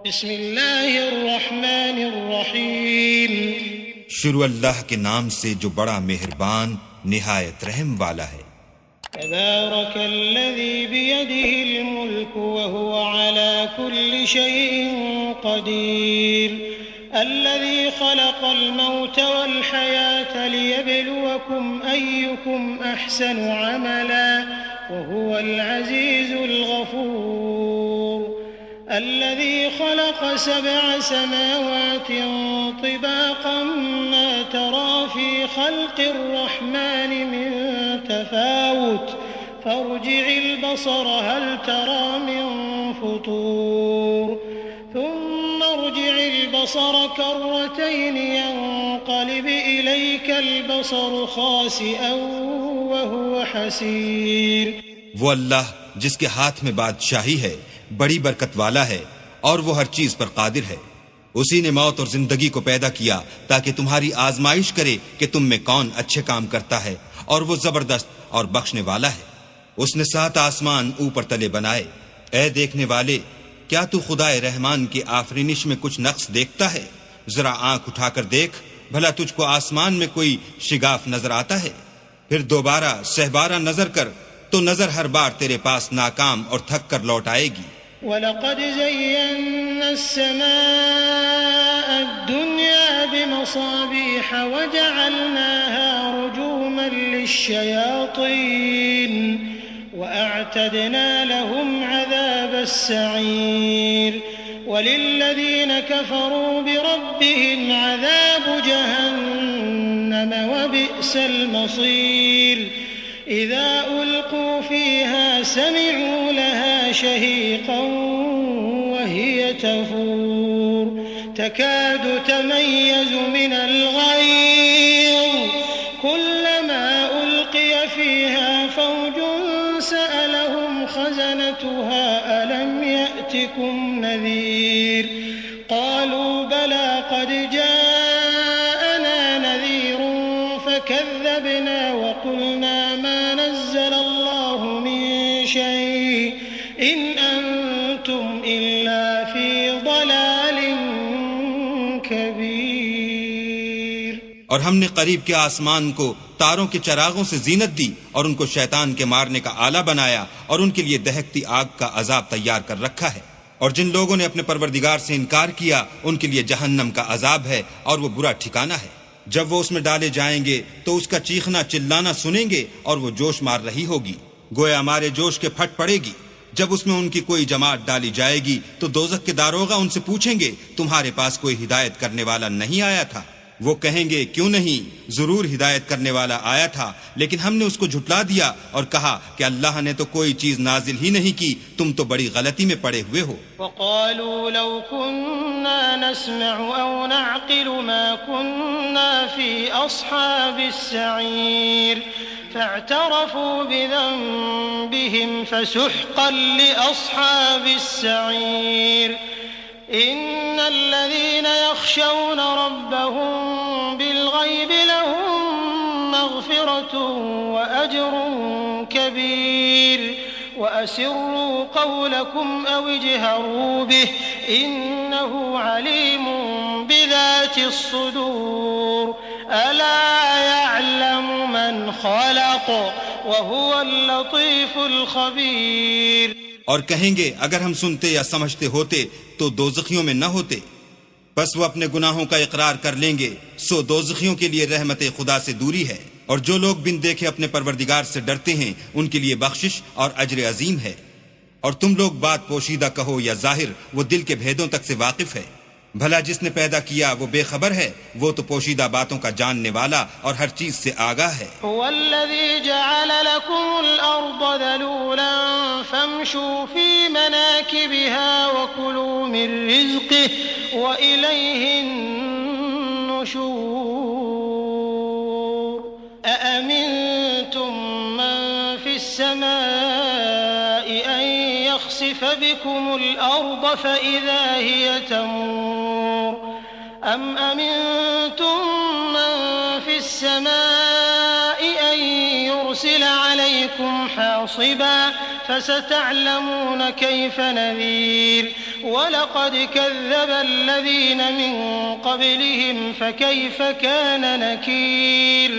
बिस्मिल्लाहिर्रहमानिर्रहीम। शुरू अल्लाह के नाम से जो बड़ा मेहरबान निहायत रहम वाला है। तबारकल्लज़ी बियदिहिल मुल्क व हुवा अला कुल्लि शैइन क़दीर। अल्लज़ी खलक़ल मौत वल हयात लियब्लुवकुम अय्युकुम अहसनु अमला व हुवल अज़ीज़ुल गफ़ूर। अल्लज़ी खलक़ सबअ समावातिन तिबाक़न मा तरा फ़ी ख़ल्क़िर रहमानि मिन तफ़ावुत फर्जि'िल बसर हल तरा मिन फ़ुतूर थुम्मा अर्जि'िल बसर कर्रतैन यंक़लिब इलैकल बसर ख़ासिअन व हुवा हसीर। वो अल्लाह जिसके हाथ में बादशाही है, बड़ी बरकत वाला है और वो हर चीज पर कादिर है। उसी ने मौत और जिंदगी को पैदा किया ताकि तुम्हारी आजमाइश करे कि तुम में कौन अच्छे काम करता है, और वो जबरदस्त और बख्शने वाला है। उसने 7 आसमान ऊपर तले बनाए। ऐ देखने वाले, क्या तू खुदाए रहमान की आफरीनिश में कुछ नक्स देखता है? जरा आंख उठाकर देख, भला तुझको आसमान में कोई शिगाफ नजर आता है? फिर दोबारा सहबारा नजर कर तो नजर हर बार तेरे पास नाकाम और थक कर लौट आएगी। वलक़द ज़य्यन्ना अस्समाअ दुनिया बिमसाबीह वजअलनाहा रुजूमन लिश्शयातीन वअअतदना लहुम अज़ाबस्सईर वलिल्लज़ीन कफ़रू बिरब्बिहिम अज़ाब जहन्नम वबिअसल मसीर। इज़ा उल्क़ू फ़ीहा समिअू लहा शहीक़न वहिय तफ़ूर तकादु तमय्यज़ु मिनल ग़यज़ कुल्लमा उल्क़िय फ़ीहा फ़ौजुन सअलहुम ख़ज़नतुहा अलम यअतिकुम नज़ीर क़ालू बला क़द जाअना नज़ीरुन फ़कज़्ज़बना वक़ुलना मा नज़्ज़लल्लाहु मिन शैइन इन अंतुम इल्ला फ़ी ज़लालिन कबीर। और हमने करीब के आसमान को तारों के चरागों से जीनत दी और उनको शैतान के मारने का आला बनाया और उनके लिए दहकती आग का अजाब तैयार कर रखा है। और जिन लोगों ने अपने परवरदिगार से इनकार किया उनके लिए जहन्नम का अजाब है और वो बुरा ठिकाना है। जब वो उसमें डाले जाएंगे तो उसका चीखना चिल्लाना सुनेंगे और वो जोश मार रही होगी, गोया हमारे जोश के फट पड़ेगी। जब उसमें उनकी कोई जमात डाली जाएगी तो दोज़ख के दारोगा उनसे पूछेंगे, तुम्हारे पास कोई हिदायत करने वाला नहीं आया था? वो कहेंगे, क्यों नहीं, जरूर हिदायत करने वाला आया था, लेकिन हमने उसको झुटला दिया और कहा कि अल्लाह ने तो कोई चीज नाजिल ही नहीं की, तुम तो बड़ी गलती में पड़े हुए हो। वक़ालू लौ कुन्ना नस्मअु औ नअक़िलु मा कुन्ना फ़ी अस्हाबिस सईर फ़अतरफ़ू बिज़ंबिहिम फ़सुहक़न लिअस्हाबिस सईर। इन्नल्लज़ीन यख़शौन रब्बहुम बिलग़ैबि लहुम मग़फ़िरतुन व अज्रुन कबीर। वअसिर्रू क़ौलकुम औ इजहरू बिहि इन्नहु अलीमुन बिज़ातिस्सुदूर। अला यअलमु मन ख़लक़ व हुवल लतीफ़ुल ख़बीर। और कहेंगे, अगर हम सुनते या समझते होते तो दोज़खियों में न होते। बस वो अपने गुनाहों का इकरार कर लेंगे, सो दोज़खियों के लिए रहमत खुदा से दूरी है। और जो लोग बिन देखे अपने परवरदिगार से डरते हैं उनके लिए बख्शिश और अज्र अजीम है। और तुम लोग बात पोशीदा कहो या जाहिर, वो दिल के भेदों तक से वाकिफ है। भला जिसने पैदा किया वो बेखबर है? वो तो पोशीदा बातों का जानने वाला और हर चीज से आगाह है। हुवल्लज़ी जअल लकुमुल अर्द ज़लूलन फम्शू फी मनाकिबिहा व कुलू मिन रिज़्क़िही व इलैहिन नुशूर। अअमिनतुम मन फ़िस समाइ अन यख़सिफ बिकुमुल अर्द फ़इज़ा हिय तमूर। अम अमिनतुम मन फ़िस समाइ अन युरसिल अलैकुम हासिबा फसतअलमून कैफ़ नज़ीर। वलक़द कज़्ज़ब अल्लज़ीन मिन क़ब्लिहिम फ़कैफ़ कान नकीर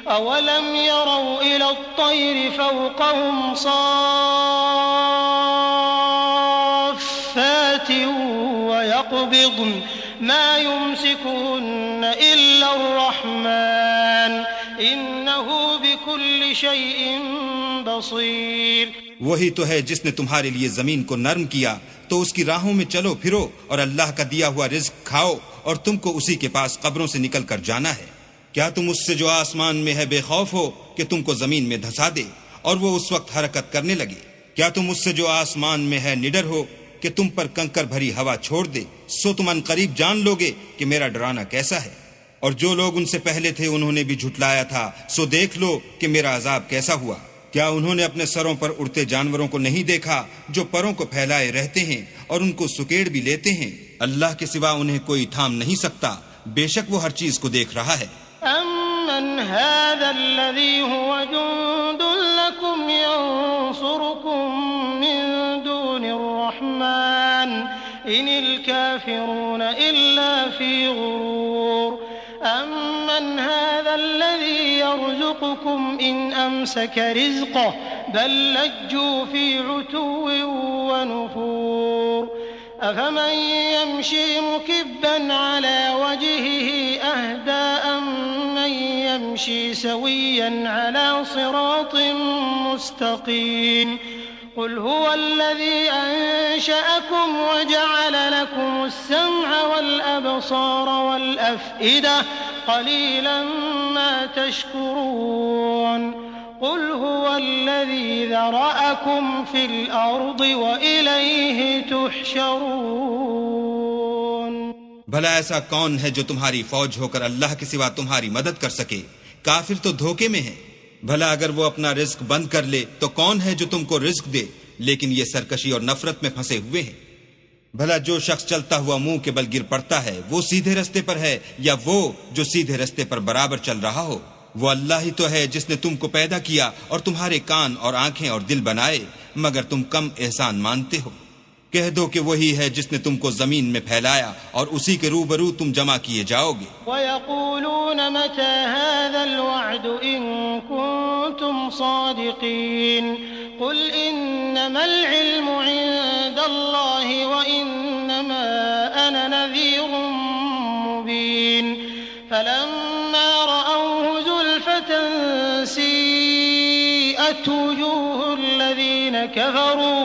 अवलम यरौ इला अत्तैरि फ़ौक़हुम साफ़्फ़ातिन वयक़बिضन मा युमसिकुहुन्न इल्ला अर्रहमान इन्नहु बिकुल्लि शैइन बसीर। वही तो है जिसने तुम्हारे लिए जमीन को नर्म किया, तो उसकी राहों में चलो फिरो और अल्लाह का दिया हुआ रिज्क खाओ और तुमको उसी के पास कब्रों से निकल कर जाना है। क्या तुम उससे जो आसमान में है बेखौफ हो कि तुमको जमीन में धंसा दे और वो उस वक्त हरकत करने लगे? क्या तुम उससे जो आसमान में है निडर हो कि तुम पर कंकर भरी हवा छोड़ दे? सो तुम अनकरीब जान लोगे कि मेरा डराना कैसा है। और जो लोग उनसे पहले थे उन्होंने भी झुटलाया था, सो देख लो कि मेरा अजाब कैसा हुआ। क्या उन्होंने अपने सरों पर उड़ते जानवरों को नहीं देखा जो परों को फैलाए रहते हैं और उनको सुकेड़ भी लेते हैं? अल्लाह के सिवा उन्हें कोई थाम नहीं सकता, बेशक वो हर चीज को देख रहा है। अम्मन हाज़ल्लज़ी हुवा जुंदुन लकुम यंसुरुकुम मिन दूनिर्रहमान इनिल काफिरून इल्ला फी गुरूर। अम्मन हाज़ल्लज़ी यर्ज़ुकुकुम इन अमसक रिज़्क़हु बल लज्जू फी उतुव्विन व नुफूर। अफमन यमशी मुकिब्बन अला वजहिही अहदा अम्मन यमशी सविय्यन अला सिरातिन मुस्तक़ीम। क़ुल हुवल्लज़ी अंशअकुम वजअल लकुमुस-समअ वल-अबसार वल-अफ़इदा क़लीलन मा तशकुरून। क़ुल हुवल्लज़ी ज़रअकुम फ़िल अर्दि व इलैहि तुहशरून। भला ऐसा कौन है जो तुम्हारी फौज होकर अल्लाह के सिवा तुम्हारी मदद कर सके? काफिर तो धोखे में है। भला अगर वो अपना रिज्क बंद कर ले तो कौन है जो तुमको रिज्क दे? लेकिन ये सरकशी और नफरत में फंसे हुए हैं। भला जो शख्स चलता हुआ मुंह के बल गिर पड़ता है वो सीधे रास्ते पर है या वो जो सीधे रास्ते पर बराबर चल रहा हो? वो अल्लाह ही तो है जिसने तुमको पैदा किया और तुम्हारे कान और आंखें और दिल बनाए, मगर तुम कम एहसान मानते हो। कह दो कि वही है जिसने तुमको जमीन में फैलाया और उसी के रूबरू तुम जमा किए जाओगे। वयक़ूलून मता हाज़ल वअद इन कुंतुम सादिक़ीन। क़ुल इन्नमल इल्मु इंदल्लाहि व इन्नमा अना नज़ीरुम मुबीन। फलम्मा रअवहु ज़ुल्फ़तन सीअत वुजूहुल लज़ीन कफ़रू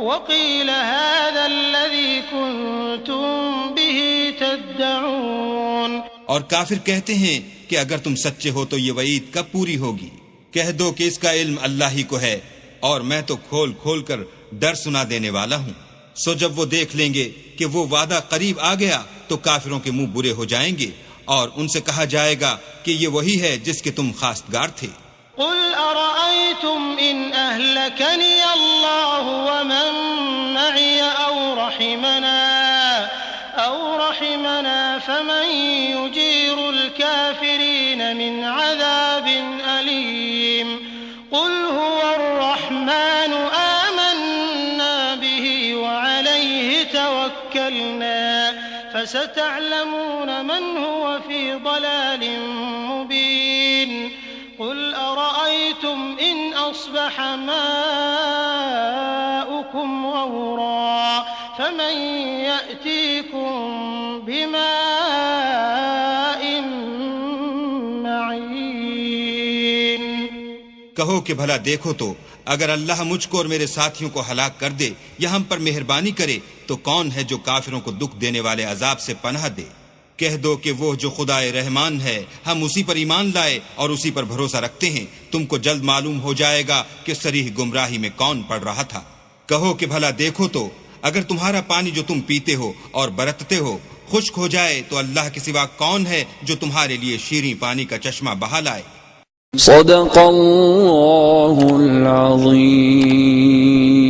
वक़ील हाज़ल्लज़ी कुंतुम बिही तद्दऊन। और काफिर कहते हैं कि अगर तुम सच्चे हो तो ये वईद कब पूरी होगी? कह दो कि इसका इल्म अल्लाह ही को है और मैं तो खोल खोल कर डर सुना देने वाला हूँ। सो जब वो देख लेंगे कि वो वादा करीब आ गया तो काफिरों के मुंह बुरे हो जाएंगे और उनसे कहा जाएगा कि ये वही है जिसके तुम खास्तगार थे। क़ुल अरअयतुम इन अहलकनी अल्लाहु व मन मअय औ रहिमना फमन युजीरुल काफिरीन मिन अज़ाबिन अलीम। क़ुल हुवर रहमानु आमन्ना बिही व अलैहि तवक्कलना फसतअलमून मन हुव फी ضलालिन मुबीन। क़ुल अरअयतुम इन अस्बह माउकुम गौरा फमन यअतीकुम बिमाइन मईन। कहो कि भला देखो तो अगर अल्लाह मुझको और मेरे साथियों को हलाक कर दे या हम पर मेहरबानी करे तो कौन है जो काफिरों को दुख देने वाले अजाब से पनाह दे? कह दो कि वो जो खुदाए रहमान है हम उसी पर ईमान लाए और उसी पर भरोसा रखते हैं। तुमको जल्द मालूम हो जाएगा कि सरीह गुमराही में कौन पड़ रहा था। कहो कि भला देखो तो अगर तुम्हारा पानी जो तुम पीते हो और बरतते हो खुश्क हो जाए तो अल्लाह के सिवा कौन है जो तुम्हारे लिए शीरीं पानी का चश्मा बहा लाए। सदक़ल्लाहुल अज़ीम।